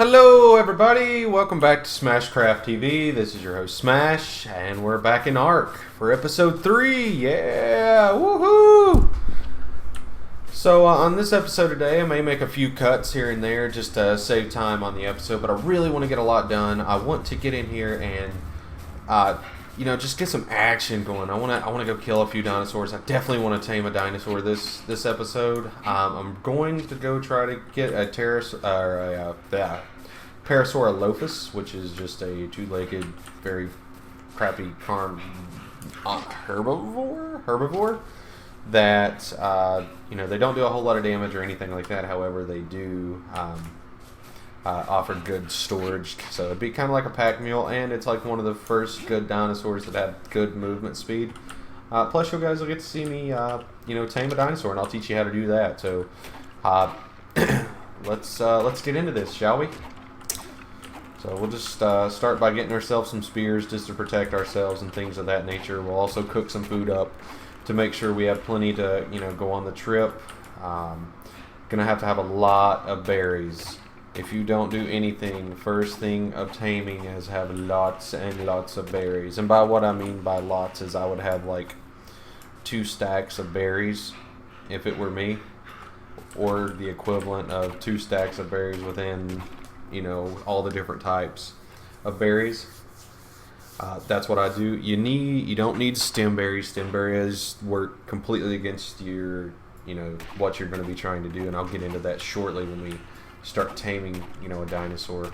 Hello everybody, welcome back to Smashcraft TV. This is your host Smash, and we're back in ARK for episode 3. Yeah, woohoo! So on this episode today, I may make a few cuts here and there just to save time on the episode, but I really want to get a lot done. I want to get in here and just get some action going. I want to go kill a few dinosaurs. I definitely want to tame a dinosaur this episode. I'm going to go try to get a Parasaurolophus, which is just a two-legged, very crappy herbivore that they don't do a whole lot of damage or anything like that. However, they do offer good storage, so it'd be kind of like a pack mule, and it's like one of the first good dinosaurs that have good movement speed. Plus, you guys will get to see me, tame a dinosaur, and I'll teach you how to do that. So, let's get into this, shall we? So we'll just start by getting ourselves some spears just to protect ourselves and things of that nature. We'll also cook some food up to make sure we have plenty to go on the trip. Gonna have to have a lot of berries. If you don't do anything, first thing of taming is have lots and lots of berries. And by what I mean by lots is I would have like 2 stacks of berries if it were me, or the equivalent of 2 stacks of berries within all the different types of berries. That's what I do. You don't need stem berries. Stem berries work completely against your what you're going to be trying to do, and I'll get into that shortly when we start taming a dinosaur.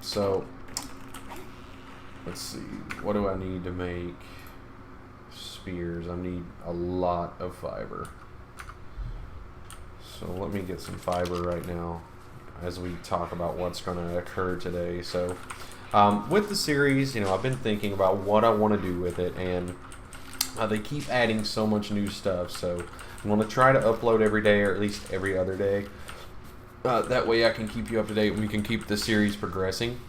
So let's see, what do I need to make spears? I need a lot of fiber, so let me get some fiber right now as we talk about what's going to occur today. So with the series, I've been thinking about what I want to do with it, and they keep adding so much new stuff, so I'm going to try to upload every day, or at least every other day. That way I can keep you up to date and we can keep the series progressing.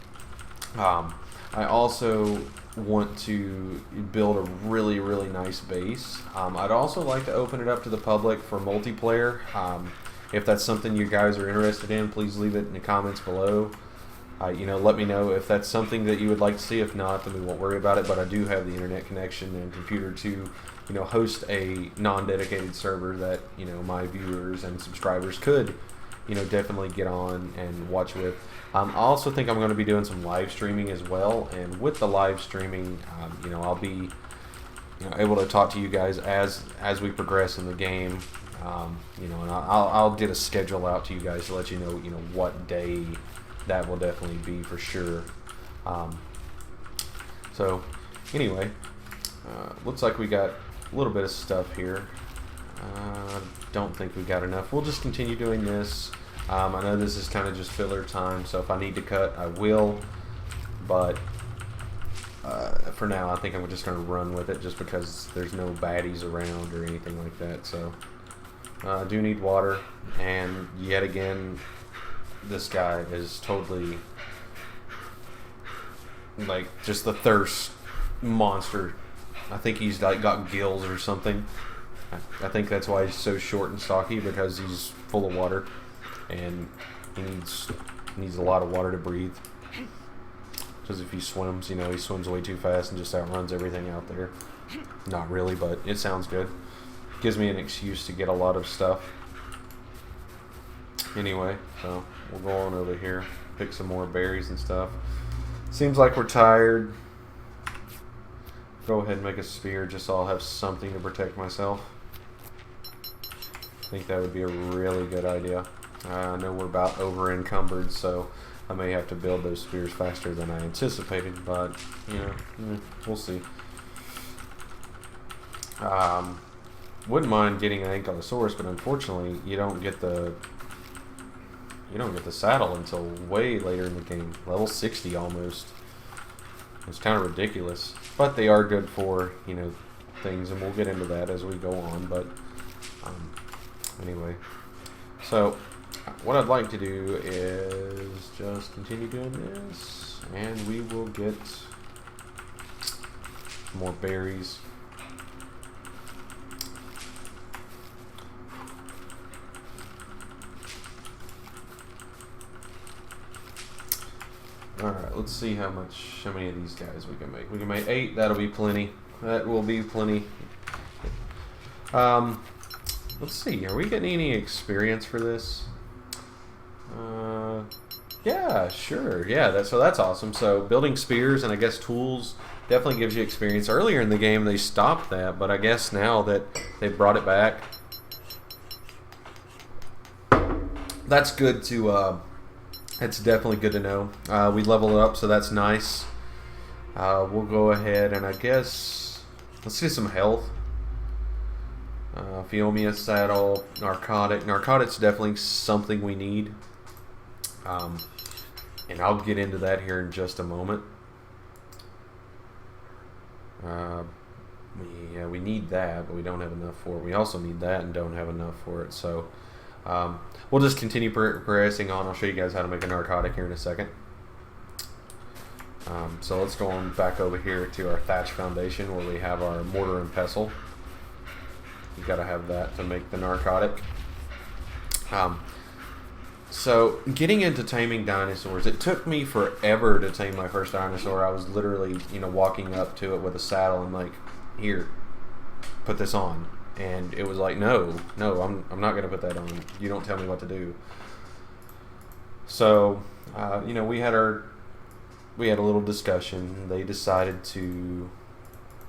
I also want to build a really, really nice base. I'd also like to open it up to the public for multiplayer. If that's something you guys are interested in, please leave it in the comments below. Let me know if that's something that you would like to see. If not, then we won't worry about it. But I do have the internet connection and computer to, host a non-dedicated server that, my viewers and subscribers could, definitely get on and watch with. I also think I'm going to be doing some live streaming as well. And with the live streaming, I'll be, able to talk to you guys as we progress in the game. And I'll get a schedule out to you guys to let you know, what day that will definitely be for sure. So anyway, looks like we got a little bit of stuff here. Don't think we got enough. We'll just continue doing this. I know this is kind of just filler time, so if I need to cut, I will. But for now, I think I'm just going to run with it just because there's no baddies around or anything like that. So I do need water, and yet again, this guy is totally like just the thirst monster. I think he's like got gills or something. I think that's why he's so short and stocky, because he's full of water and he needs a lot of water to breathe. Because if he swims, he swims way too fast and just outruns everything out there. Not really, but it sounds good. Gives me an excuse to get a lot of stuff. Anyway, so we'll go on over here, pick some more berries and stuff. Seems like we're tired. Go ahead and make a spear just so I'll have something to protect myself. I think that would be a really good idea. I know we're about over encumbered, so I may have to build those spears faster than I anticipated, but we'll see. Wouldn't mind getting an Ankylosaurus, but unfortunately you don't get the saddle until way later in the game, level 60 almost. It's kind of ridiculous, but they are good for things, and we'll get into that as we go on. But anyway, so what I'd like to do is just continue doing this, and we will get more berries. Alright, let's see how many of these guys we can make. We can make 8, that'll be plenty. That will be plenty. Let's see, are we getting any experience for this? Yeah, sure. Yeah, so that's awesome. So building spears and I guess tools definitely gives you experience. Earlier in the game they stopped that, but I guess now that they've brought it back, that's good to, it's definitely good to know. We level it up, so that's nice. We'll go ahead and I guess, let's get some health. Phiomia saddle, narcotic. Narcotic's definitely something we need. And I'll get into that here in just a moment. Yeah, we need that, but we don't have enough for it. We also need that and don't have enough for it. So we'll just continue progressing on. I'll show you guys how to make a narcotic here in a second. So let's go on back over here to our thatch foundation where we have our mortar and pestle. You gotta have that to make the narcotic. So getting into taming dinosaurs, it took me forever to tame my first dinosaur. I was literally, walking up to it with a saddle and like, here, put this on, and it was like, no, I'm not gonna put that on. You don't tell me what to do. So, we had a little discussion. They decided to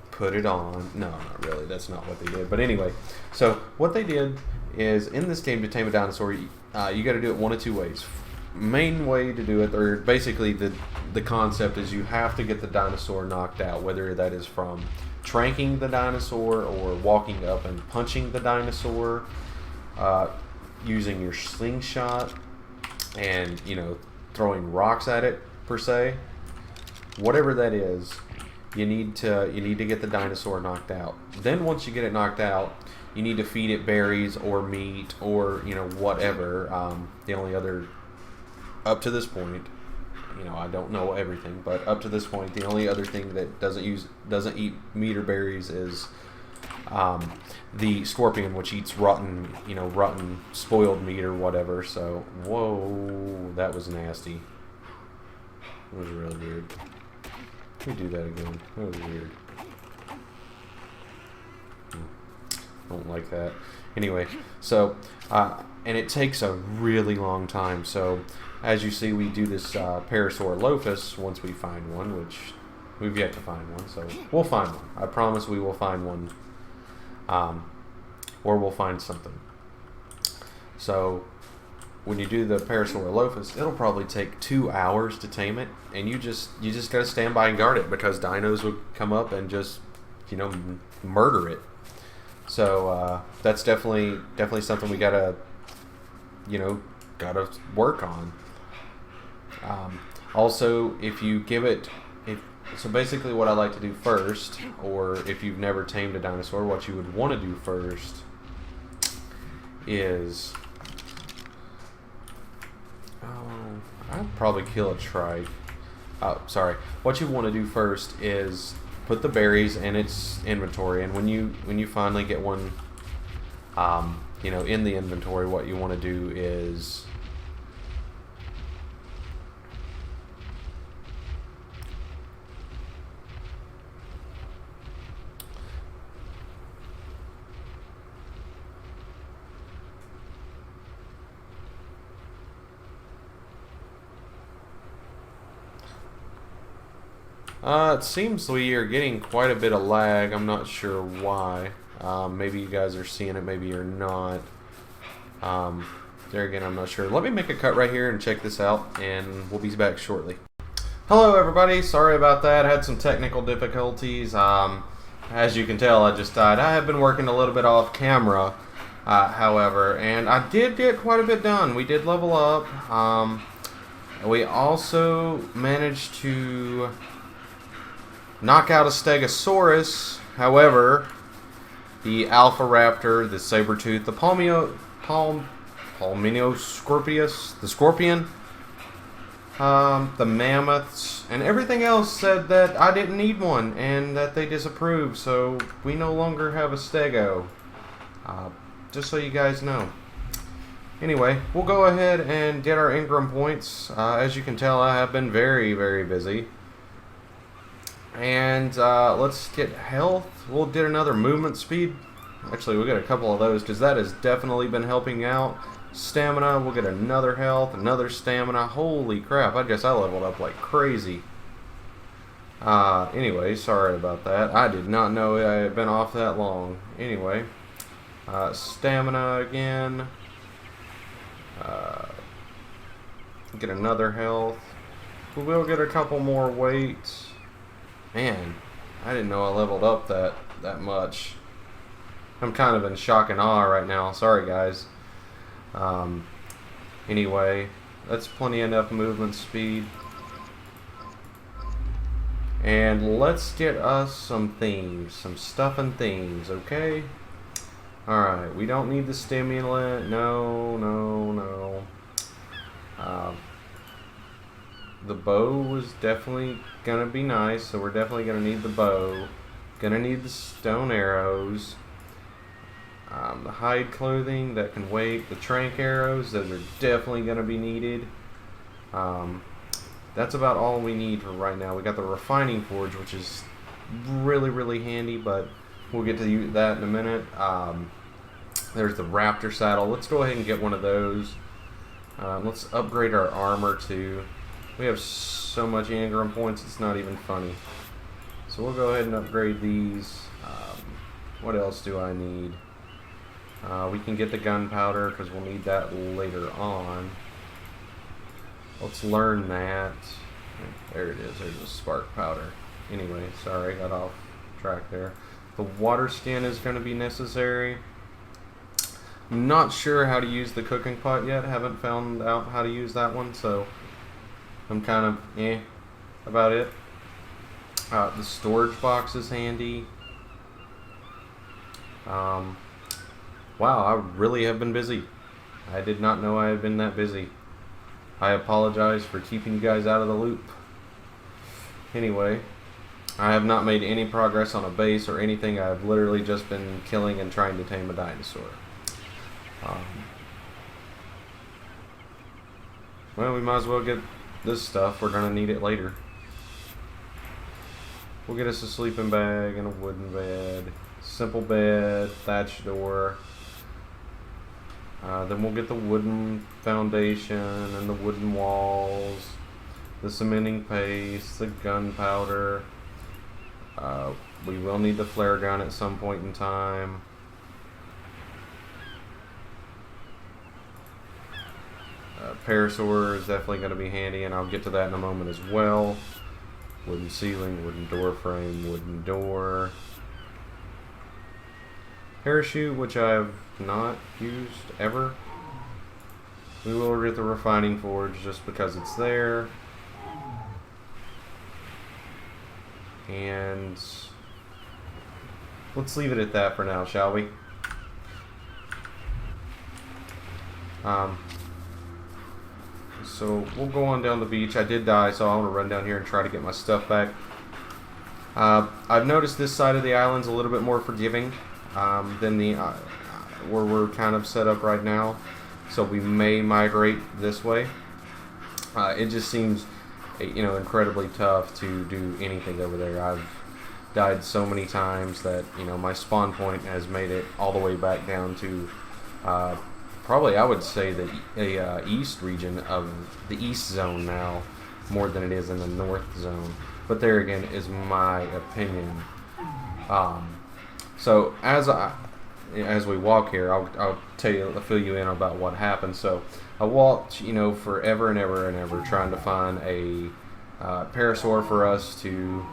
put it on. No, not really. That's not what they did. But anyway, so what they did is in this game to tame a dinosaur, you got to do it one of two ways. Main way to do it, or basically the concept is you have to get the dinosaur knocked out, whether that is from tranking the dinosaur or walking up and punching the dinosaur, using your slingshot and throwing rocks at it per se. Whatever that is, you need to get the dinosaur knocked out. Then once you get it knocked out, you need to feed it berries or meat or whatever. The only other, up to this point, I don't know everything, but up to this point, the only other thing that doesn't eat meat or berries is the scorpion, which eats rotten spoiled meat or whatever. So whoa, that was nasty. It was really weird. Let me do that again. That was weird. Don't like that. Anyway, so and it takes a really long time. So as you see, we do this Parasaurolophus once we find one, which we've yet to find one. So we'll find one. I promise we will find one, or we'll find something. So when you do the Parasaurolophus, it'll probably take 2 hours to tame it, and you just gotta stand by and guard it because dinos would come up and just murder it. So that's definitely something we gotta work on. Also, if you give it, so basically what I like to do first, or if you've never tamed a dinosaur, what you would want to do first is, I'd probably kill a trike. Oh, sorry. What you want to do first is put the berries in its inventory, and when you finally get one, in the inventory, what you want to do is it seems we are getting quite a bit of lag. I'm not sure why. Maybe you guys are seeing it, maybe you're not. There again, I'm not sure. Let me make a cut right here and check this out, and we'll be back shortly. Hello, everybody. Sorry about that. I had some technical difficulties. As you can tell, I just died. I have been working a little bit off camera, however, and I did get quite a bit done. We did level up. We also managed to knock out a Stegosaurus. However, the Alpha Raptor, the Sabertooth, the Palminioscorpius, the Scorpion, the Mammoths, and everything else said that I didn't need one and that they disapproved, so we no longer have a Stego. Just so you guys know. Anyway, we'll go ahead and get our Ingram points. As you can tell, I have been very, very busy. And let's get health. We'll get another movement speed. Actually, we'll get a couple of those because that has definitely been helping out. Stamina, we'll get another health, another stamina. Holy crap, I guess I leveled up like crazy. Anyway, sorry about that. I did not know I had been off that long. Anyway, stamina again. Get another health. We will get a couple more weight. Man, I didn't know I leveled up that much. I'm kind of in shock and awe right now. Sorry, guys. Anyway, that's plenty enough movement speed. And let's get us some things, some stuff and things, okay? Alright, we don't need the stimulant. No, no, no. The bow was definitely gonna be nice, so we're definitely gonna need the bow. Gonna need the stone arrows. The hide clothing that can wait. The trank arrows, those are definitely gonna be needed. That's about all we need for right now. We got the refining forge, which is really, really handy, but we'll get to that in a minute. There's the Raptor saddle. Let's go ahead and get one of those. Let's upgrade our armor too. We have so much Ingram points, it's not even funny. So we'll go ahead and upgrade these. What else do I need? We can get the gunpowder because we'll need that later on. Let's learn that. There it is. There's a spark powder. Anyway, sorry, got off track there. The water skin is going to be necessary. I'm not sure how to use the cooking pot yet. Haven't found out how to use that one, so I'm kind of about it. The storage box is handy. Wow, I really have been busy. I did not know I had been that busy. I apologize for keeping you guys out of the loop. Anyway, I have not made any progress on a base or anything. I've literally just been killing and trying to tame a dinosaur. Well, we might as well get this stuff. We're going to need it later. We'll get us a sleeping bag and a wooden bed. Simple bed, thatch door. Then we'll get the wooden foundation and the wooden walls, the cementing paste, the gunpowder. We will need the flare gun at some point in time. Parasaur is definitely going to be handy, and I'll get to that in a moment as well. Wooden ceiling, wooden door frame, wooden door. Parachute, which I have not used ever. We will get the refining forge just because it's there. And let's leave it at that for now, shall we? So we'll go on down the beach. I did die, so I want to run down here and try to get my stuff back. I've noticed this side of the island's a little bit more forgiving than the where we're kind of set up right now. So we may migrate this way. It just seems, incredibly tough to do anything over there. I've died so many times that my spawn point has made it all the way back down to probably I would say the east region of the east zone now, more than it is in the north zone. But there again is my opinion. So as we walk here, I'll fill you in about what happened. So I walked, forever and ever and ever trying to find a parasaur for us to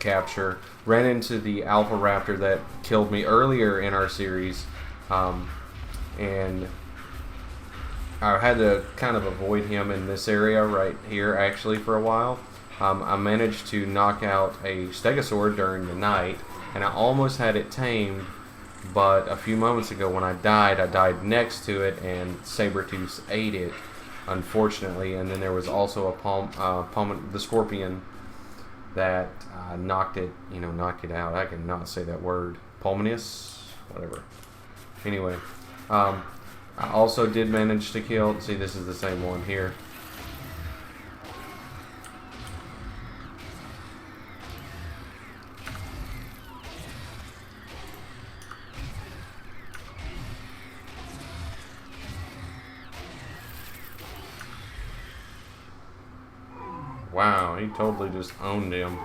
capture. Ran into the alpha raptor that killed me earlier in our series, and I had to kind of avoid him in this area right here actually for a while. I managed to knock out a stegosaur during the night, and I almost had it tamed, but a few moments ago when I died next to it, and Sabertooth ate it, unfortunately. And then there was also the scorpion that knocked it out. I cannot say that word. Pulmonus? Whatever. Anyway, I also did manage to kill, see this is the same one here. Wow, he totally just owned him.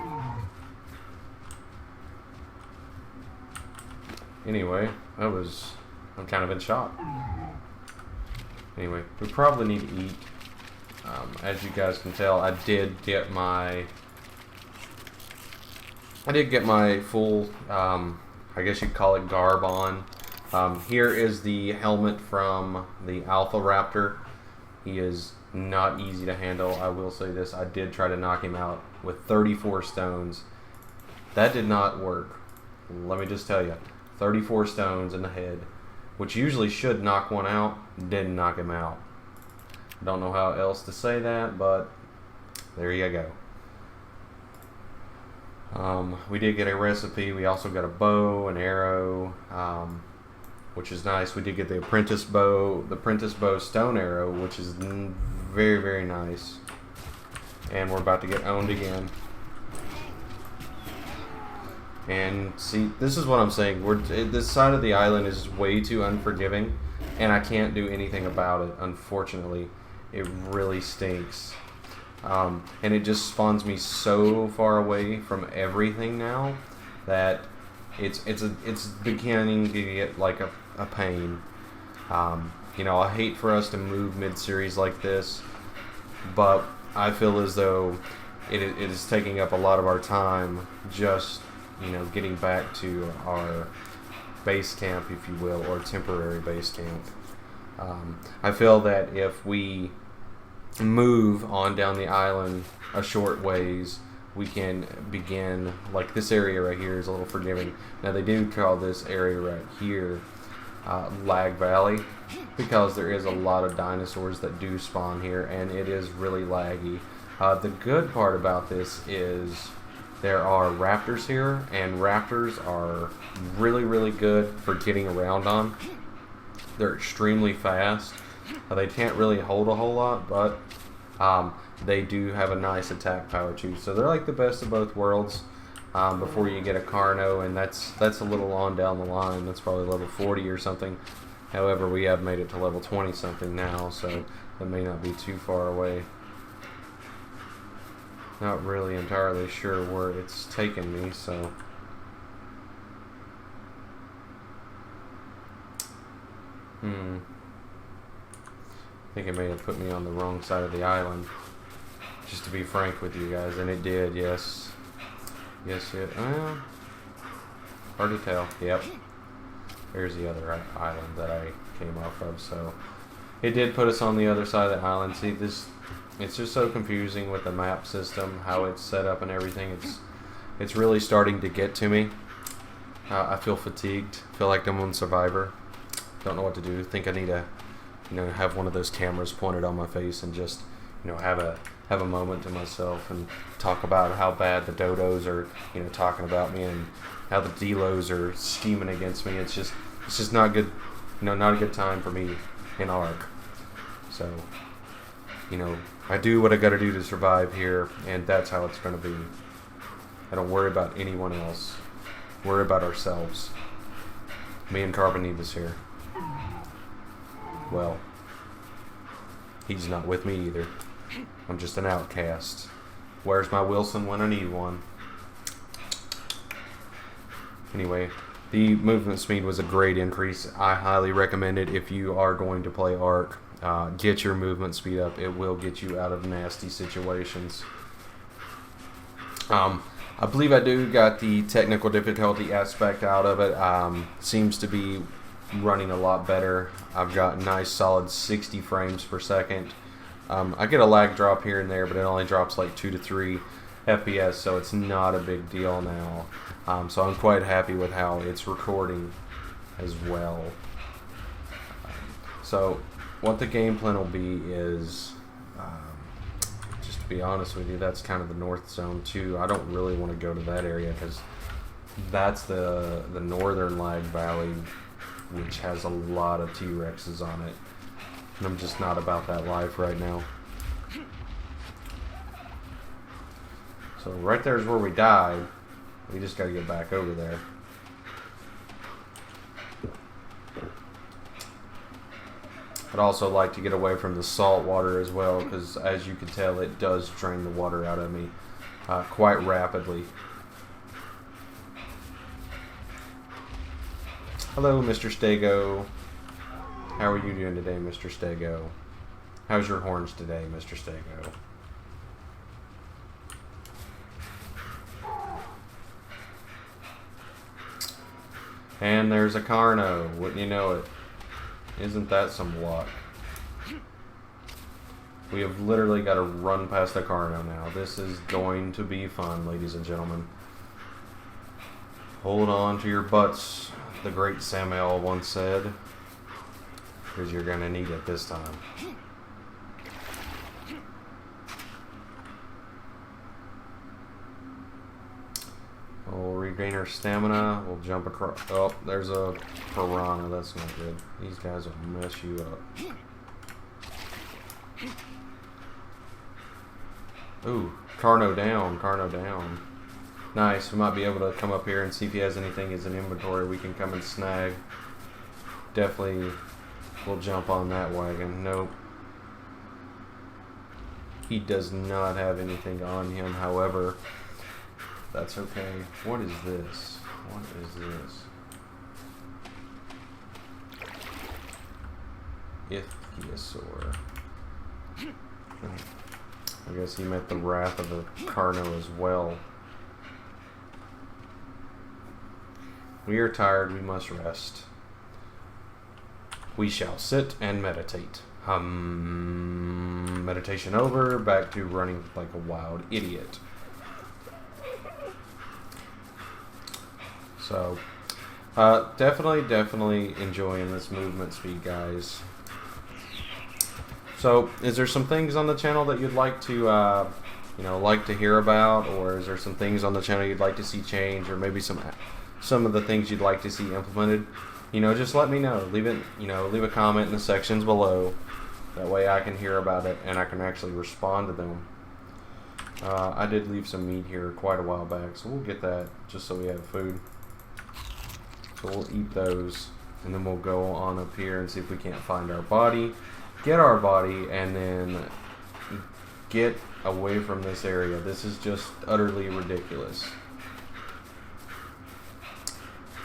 Anyway, I'm kind of in shock. Anyway, we probably need to eat. As you guys can tell, I did get my full, I guess you'd call it garb on. Here is the helmet from the Alpha Raptor. He is not easy to handle. I will say this, I did try to knock him out with 34 stones. That did not work. Let me just tell you, 34 stones in the head, which usually should knock one out, didn't knock him out. Don't know how else to say that, but there you go. We did get a recipe. We also got a bow, an arrow, which is nice. We did get the apprentice bow stone arrow, which is very, very nice. And we're about to get owned again. And see, this is what I'm saying. This side of the island is way too unforgiving, and I can't do anything about it, unfortunately. It really stinks. And it just spawns me so far away from everything now that it's beginning to get like a pain. You know, I hate for us to move mid-series like this, but I feel as though it is taking up a lot of our time just, you know, getting back to our base camp, if you will, or temporary base camp. I feel that if we move on down the island a short ways, we can begin, like this area right here is a little forgiving. Now they do call this area right here Lag Valley, because there is a lot of dinosaurs that do spawn here, and it is really laggy. The good part about this is there are raptors here, and raptors are really, really good for getting around on. They're extremely fast. They can't really hold a whole lot, but they do have a nice attack power too. So they're like the best of both worlds before you get a Carno, and that's a little on down the line. That's probably level 40 or something. However, we have made it to level 20 something now, so that may not be too far away. Not really entirely sure where it's taken me, so I think it may have put me on the wrong side of the island, just to be frank with you guys, and it did, yes. Yes, it, hard to tell, yep. There's the other island that I came off of, so it did put us on the other side of the island. See, it's just so confusing with the map system, how it's set up and everything. It's really starting to get to me. I feel fatigued, feel like I'm on Survivor. Don't know what to do. Think I need to, you know, have one of those cameras pointed on my face and just, you know, have a moment to myself and talk about how bad the dodos are, you know, talking about me, and how the delos are scheming against me. It's just not good, you know, not a good time for me in ARK. So, you know, I do what I got to do to survive here, and that's how it's going to be. I don't worry about anyone else. Worry about ourselves. Me and Carbon need this here. Well, he's not with me either. I'm just an outcast. Where's my Wilson when I need one? Anyway, the movement speed was a great increase. I highly recommend it if you are going to play ARK. Get your movement speed up. It will get you out of nasty situations. I believe I do got the technical difficulty aspect out of it. Seems to be running a lot better. I've got nice solid 60 frames per second. I get a lag drop here and there, but it only drops like 2 to 3 FPS, so it's not a big deal now. So I'm quite happy with how it's recording as well. So what the game plan will be is, just to be honest with you, that's kind of the north zone too. I don't really want to go to that area because that's the northern Lag Valley. which has a lot of T-Rexes on it. And I'm just not about that life right now. So right there is where we died. We just got to get back over there. I'd also like to get away from the salt water as well, because as you can tell, it does drain the water out of me quite rapidly. Hello, Mr. Stego. How are you doing today, Mr. Stego? How's your horns today, Mr. Stego? And there's a Carno. Wouldn't you know it? Isn't that some luck? We have literally got to run past the Carno now. This is going to be fun, ladies and gentlemen. Hold on to your butts, the great Samuel once said, because you're going to need it this time. We'll regain our stamina. We'll jump across. Oh, there's a piranha. That's not good. These guys will mess you up. Ooh, Carno down. Carno down. Nice. We might be able to come up here and see if he has anything as an inventory we can come and snag. Definitely we'll jump on that wagon. Nope. He does not have anything on him, however. That's okay. What is this? What is this? Ichthyosaur. I guess he met the wrath of the Carno as well. We are tired. We must rest. We shall sit and meditate. Meditation over. Back to running like a wild idiot. So, definitely enjoying this movement speed, guys. So, is there some things on the channel that you'd like to, like to hear about, or is there some things on the channel you'd like to see change, or maybe some of the things you'd like to see implemented? Just let me know. Leave it, leave a comment in the sections below. That way I can hear about it and I can actually respond to them. I did leave some meat here quite a while back, so we'll get that just so we have food. So we'll eat those, and then we'll go on up here and see if we can't find our body, get our body, and then get away from this area. This is just utterly ridiculous.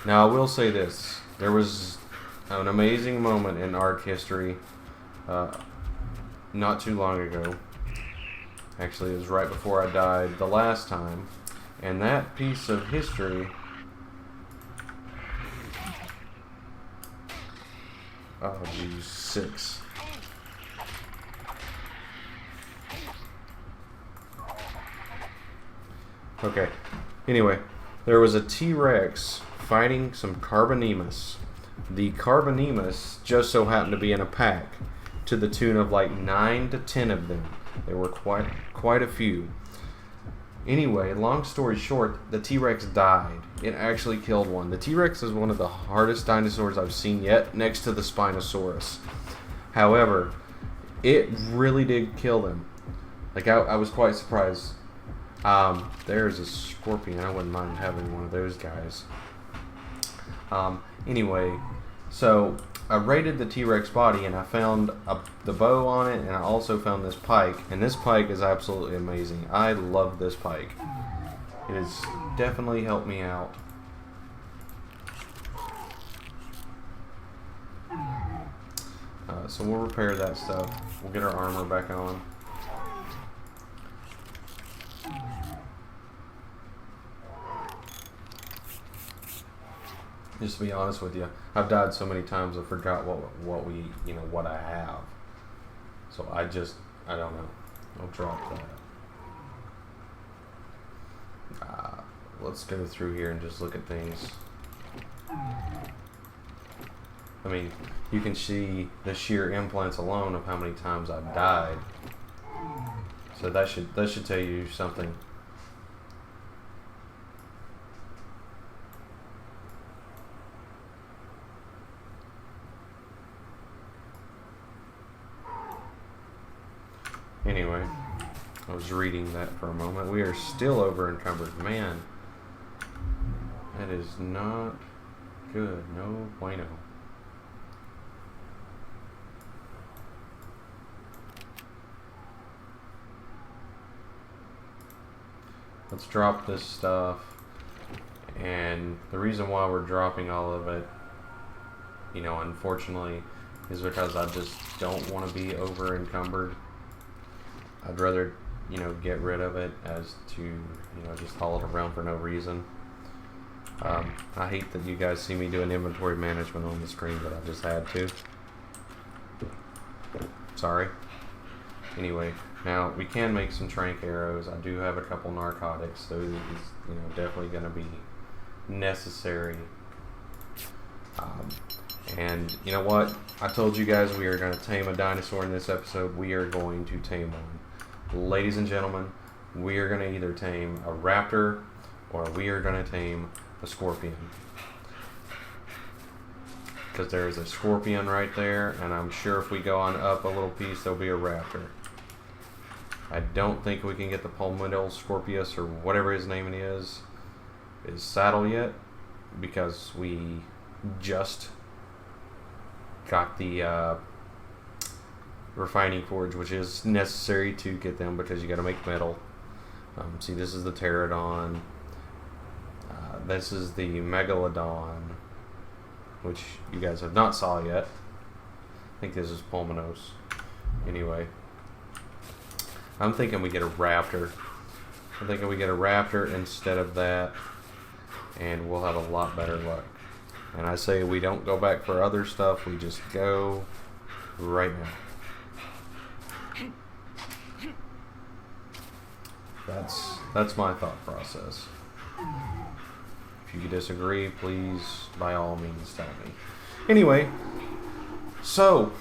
Now I will say this. There was an amazing moment in ARK history not too long ago. Actually, it was right before I died the last time. And that piece of history... Oh, geez, 6. Okay. Anyway, there was a T-Rex fighting some Carbonemus. The Carbonemus just so happened to be in a pack to the tune of like 9 to 10 of them. There were quite a few. Anyway, long story short, the T-Rex died. It actually killed one. The T-Rex is one of the hardest dinosaurs I've seen yet, next to the Spinosaurus. However, it really did kill them. Like, I was quite surprised. There's a scorpion. I wouldn't mind having one of those guys. Anyway, so I raided the T-Rex body and I found the bow on it, and I also found this pike, and this pike is absolutely amazing. I love this pike. It has definitely helped me out. So we'll repair that stuff. We'll get our armor back on. Just to be honest with you, I've died so many times I forgot what I have. So I don't know. I'll drop that. Let's go through here and just look at things. I mean, you can see the sheer implants alone of how many times I've died. So that should tell you something. Anyway, I was reading that for a moment. We are still over encumbered. Man, that is not good. No bueno. Let's drop this stuff. And the reason why we're dropping all of it, you know, unfortunately, is because I just don't want to be over encumbered. I'd rather, you know, get rid of it as to, you know, just haul it around for no reason. I hate that you guys see me doing inventory management on the screen, but I just had to. Sorry. Anyway, now we can make some trank arrows. I do have a couple narcotics. Those is, you know, definitely going to be necessary. And you know what? I told you guys we are going to tame a dinosaur in this episode. We are going to tame one. Ladies and gentlemen, we are going to either tame a raptor or we are going to tame a scorpion. Because there's a scorpion right there, and I'm sure if we go on up a little piece, there'll be a raptor. I don't think we can get the Palmetto Scorpius or whatever his name is saddled yet, because we just got the refining forge, which is necessary to get them because you got to make metal. See, this is the pterodon. This is the megalodon, which you guys have not saw yet. I think this is Pulmonos. Anyway, I'm thinking we get a raptor. I'm thinking we get a raptor instead of that, and we'll have a lot better luck. And I say we don't go back for other stuff, we just go right now. That's my thought process. If you disagree, please, by all means, tell me. Anyway, so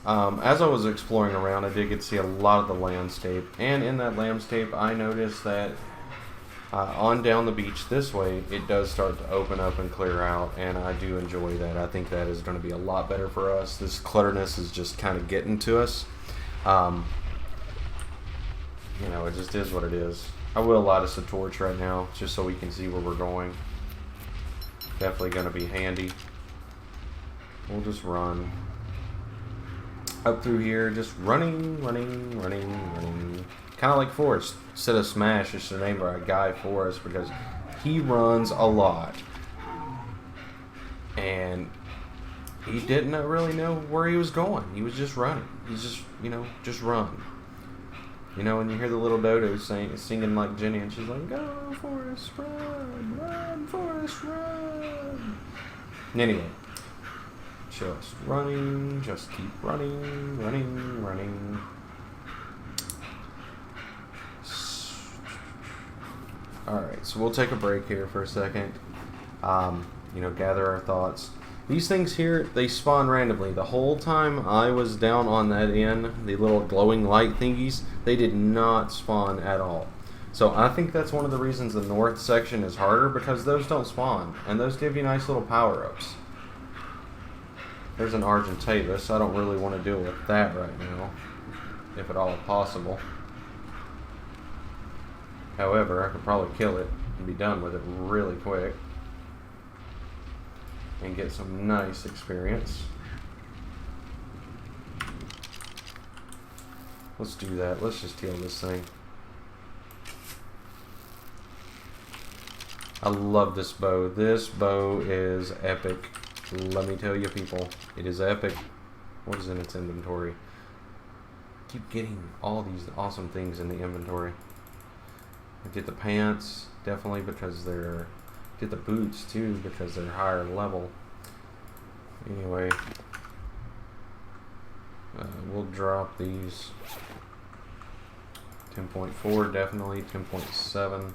as I was exploring around, I did get to see a lot of the landscape, and in that landscape, I noticed that on down the beach this way, it does start to open up and clear out, and I do enjoy that. I think that is going to be a lot better for us. This clutterness is just kind of getting to us. You know, it just is what it is. I will light us a torch right now, just so we can see where we're going. Definitely going to be handy. We'll just run up through here, just running. Kind of like Forrest. Instead of Smash, it's the name of our guy Forrest, because he runs a lot. And he didn't really know where he was going. He was just running. He's just, you know, just run. You know, and you hear the little dodo singing like Jenny, and she's like, "Go, Forrest, run, run, Forrest, run." And anyway, just running, just keep running. Alright, so we'll take a break here for a second. You know, gather our thoughts. These things here, they spawn randomly. The whole time I was down on that end, the little glowing light thingies, they did not spawn at all. So I think that's one of the reasons the north section is harder, because those don't spawn, and those give you nice little power-ups. There's an Argentavis. I don't really want to deal with that right now, if at all possible. However, I could probably kill it and be done with it really quick and get some nice experience. Let's do that. Let's just heal this thing. I love this bow. This bow is epic. Let me tell you, people, it is epic. What is in its inventory? Keep getting all these awesome things in the inventory. I get the pants, definitely, because they're... Get the boots, too, because they're higher level. Anyway, we'll drop these. 10.4, definitely. 10.7,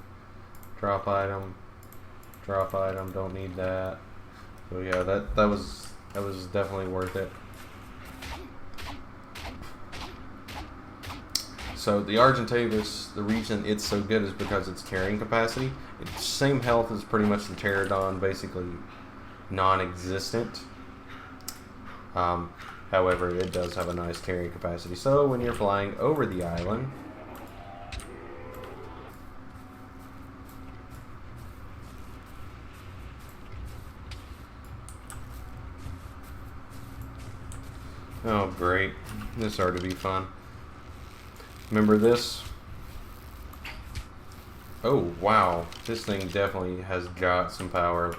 drop item, don't need that. So yeah, that was definitely worth it. So the Argentavis, the reason it's so good is because its carrying capacity. It's same health as pretty much the pterodon, basically non-existent. However, it does have a nice carrying capacity. So when you're flying over the island, oh great, this ought to be fun. Remember this? Oh wow, this thing definitely has got some power.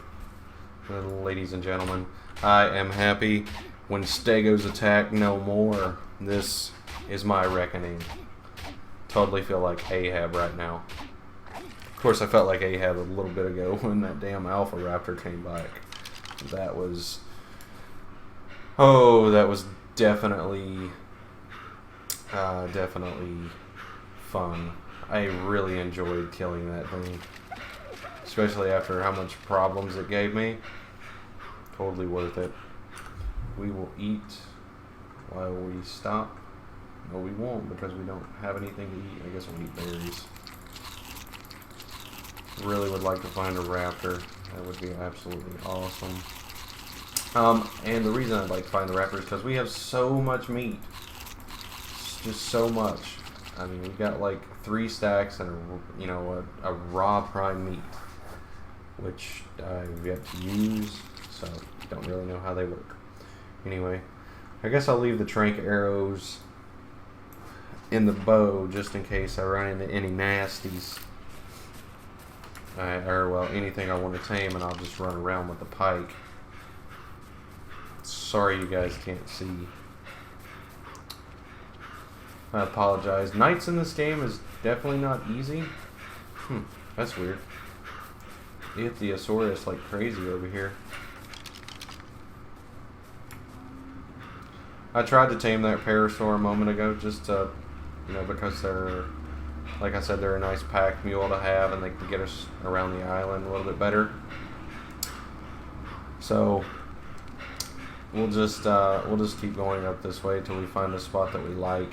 Ladies and gentlemen, I am happy when stegos attack no more. This is my reckoning. Totally feel like Ahab right now. Of course, I felt like Ahab a little bit ago when that damn Alpha Raptor came back. That was... oh, that was definitely... definitely fun. I really enjoyed killing that thing. Especially after how much problems it gave me. Totally worth it. We will eat while we stop. No, we won't because we don't have anything to eat. I guess we'll eat berries. Really would like to find a raptor. That would be absolutely awesome. And the reason I'd like to find the raptor is because we have so much meat. It's just so much. I mean, we've got like 3 stacks and a raw prime meat, which I've yet to use, so don't really know how they work. Anyway, I guess I'll leave the trank arrows in the bow just in case I run into any nasties. Or, well, anything I want to tame, and I'll just run around with the pike. Sorry you guys can't see. I apologize. Nights in this game is definitely not easy. That's weird. You hit the Asaurus like crazy over here. I tried to tame that Parasaur a moment ago just to, because they're, like I said, they're a nice pack mule to have and they can get us around the island a little bit better. So we'll just keep going up this way till we find a spot that we like.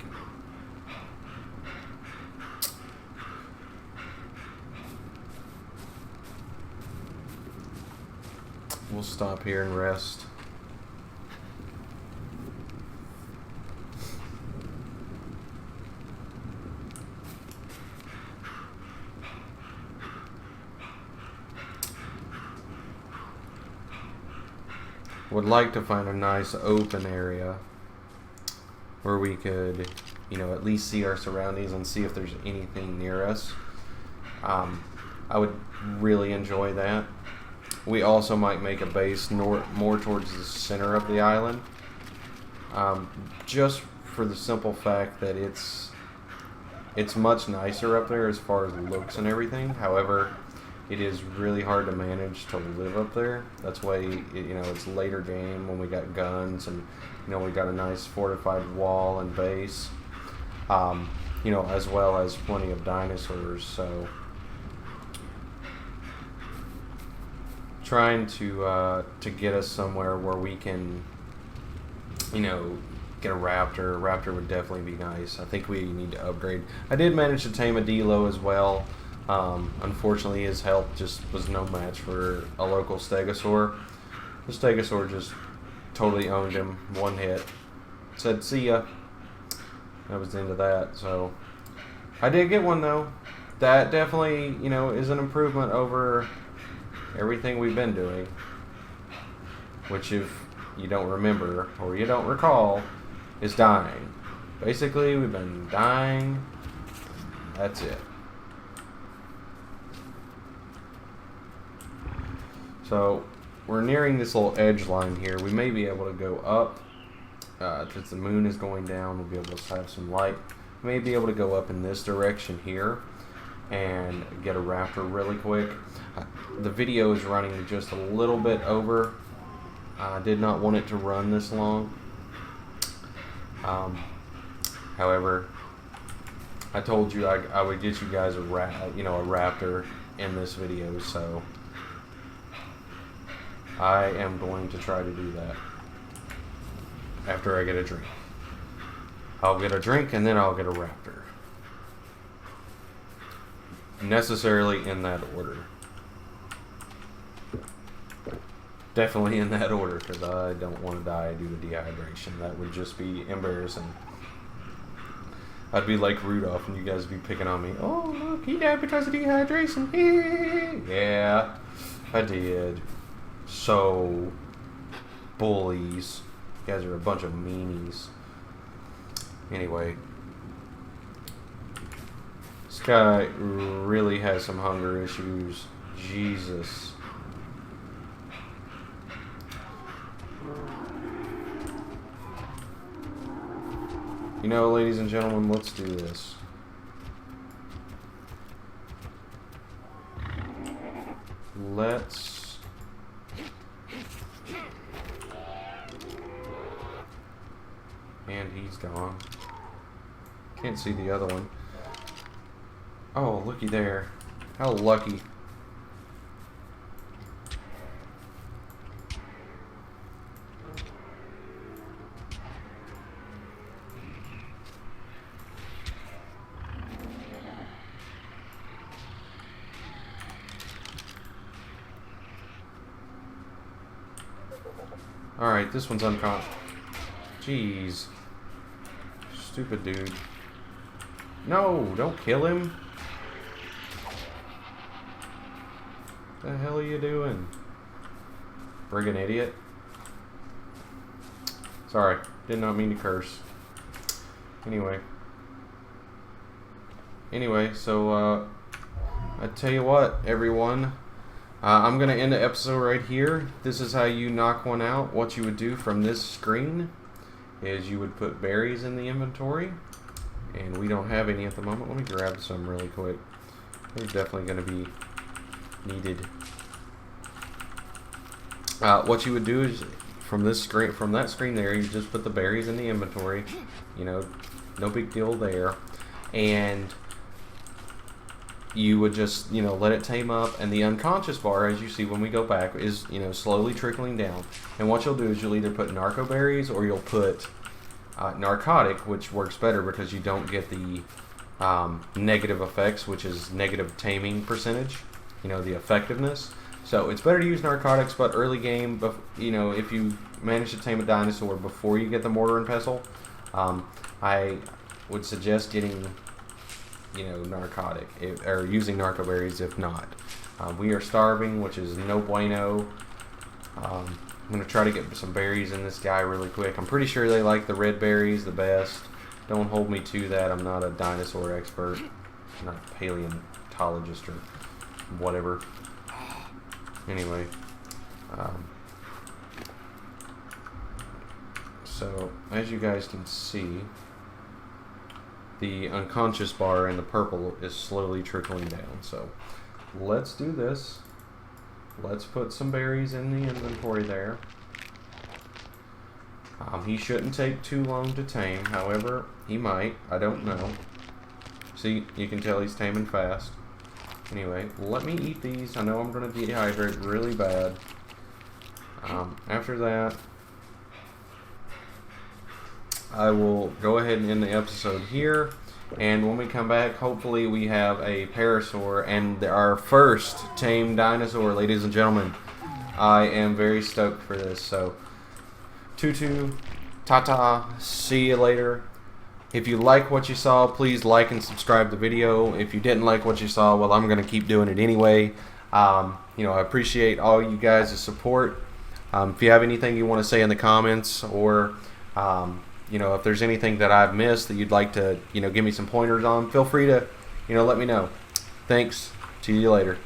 We'll stop here and rest. Would like to find a nice open area where we could, at least see our surroundings and see if there's anything near us. I would really enjoy that. We also might make a base more towards the center of the island, just for the simple fact that it's much nicer up there as far as looks and everything. However, it is really hard to manage to live up there. That's why it's later game when we got guns and we got a nice fortified wall and base, as well as plenty of dinosaurs. So trying to get us somewhere where we can get a raptor. A raptor would definitely be nice. I think we need to upgrade. I did manage to tame a Dilo as well. Unfortunately, his health just was no match for a local stegosaur. The stegosaur just totally owned him. One hit. Said, see ya. That was the end of that. So I did get one though. That definitely, is an improvement over everything we've been doing. Which, if you don't remember or you don't recall, is dying. Basically, we've been dying. That's it. So we're nearing this little edge line here. We may be able to go up. Since the moon is going down, we'll be able to have some light. We may be able to go up in this direction here and get a raptor really quick. The video is running just a little bit over. I did not want it to run this long. However, I told you I would get you guys a raptor in this video, so I am going to try to do that after I get a drink. I'll get a drink and then I'll get a raptor. Necessarily in that order. Definitely in that order, because I don't want to die due to dehydration. That would just be embarrassing. I'd be like Rudolph, and you guys would be picking on me. Oh, look, he died because of dehydration. Yeah, I did. So, bullies. You guys are a bunch of meanies. Anyway. This guy really has some hunger issues. Jesus. You know, ladies and gentlemen, let's do this. Let's... And he's gone. Can't see the other one. Oh, looky there. How lucky. Alright, this one's unconscious. Jeez. Stupid dude. No, don't kill him. What the hell are you doing? Friggin' idiot. Sorry, did not mean to curse. Anyway, so I tell you what, everyone. I'm going to end the episode right here. This is how you knock one out. What you would do from this screen is you would put berries in the inventory. And we don't have any at the moment. Let me grab some really quick. They're definitely going to be needed. What you would do is from this screen, from that screen there, you just put the berries in the inventory. You know, no big deal there. And you would just, you know, let it tame up, and the unconscious bar, as you see when we go back, is, you know, slowly trickling down. And what you'll do is you'll either put narco berries or you'll put narcotic, which works better because you don't get the negative effects, which is negative taming percentage, you know, the effectiveness. So it's better to use narcotics, but early game, you know, if you manage to tame a dinosaur before you get the mortar and pestle, I would suggest getting, you know, narcotic, or using narco berries if not. We are starving, which is no bueno. I'm going to try to get some berries in this guy really quick. I'm pretty sure they like the red berries the best. Don't hold me to that. I'm not a dinosaur expert. I'm not a paleontologist or whatever. Anyway. So, as you guys can see, the unconscious bar in the purple is slowly trickling down. So, let's do this. Let's put some berries in the inventory there. He shouldn't take too long to tame. However, he might. I don't know. See, you can tell he's taming fast. Anyway, let me eat these. I know I'm going to dehydrate really bad. After that, I will go ahead and end the episode here. And when we come back, hopefully we have a parasaur and our first tame dinosaur, ladies and gentlemen. I am very stoked for this. So, tutu, ta-ta, see you later. If you like what you saw, please like and subscribe the video. If you didn't like what you saw, well, I'm going to keep doing it anyway. You know, I appreciate all you guys' support. If you have anything you want to say in the comments, or you know, if there's anything that I've missed that you'd like to, you know, give me some pointers on, feel free to, you know, let me know. Thanks. See you later.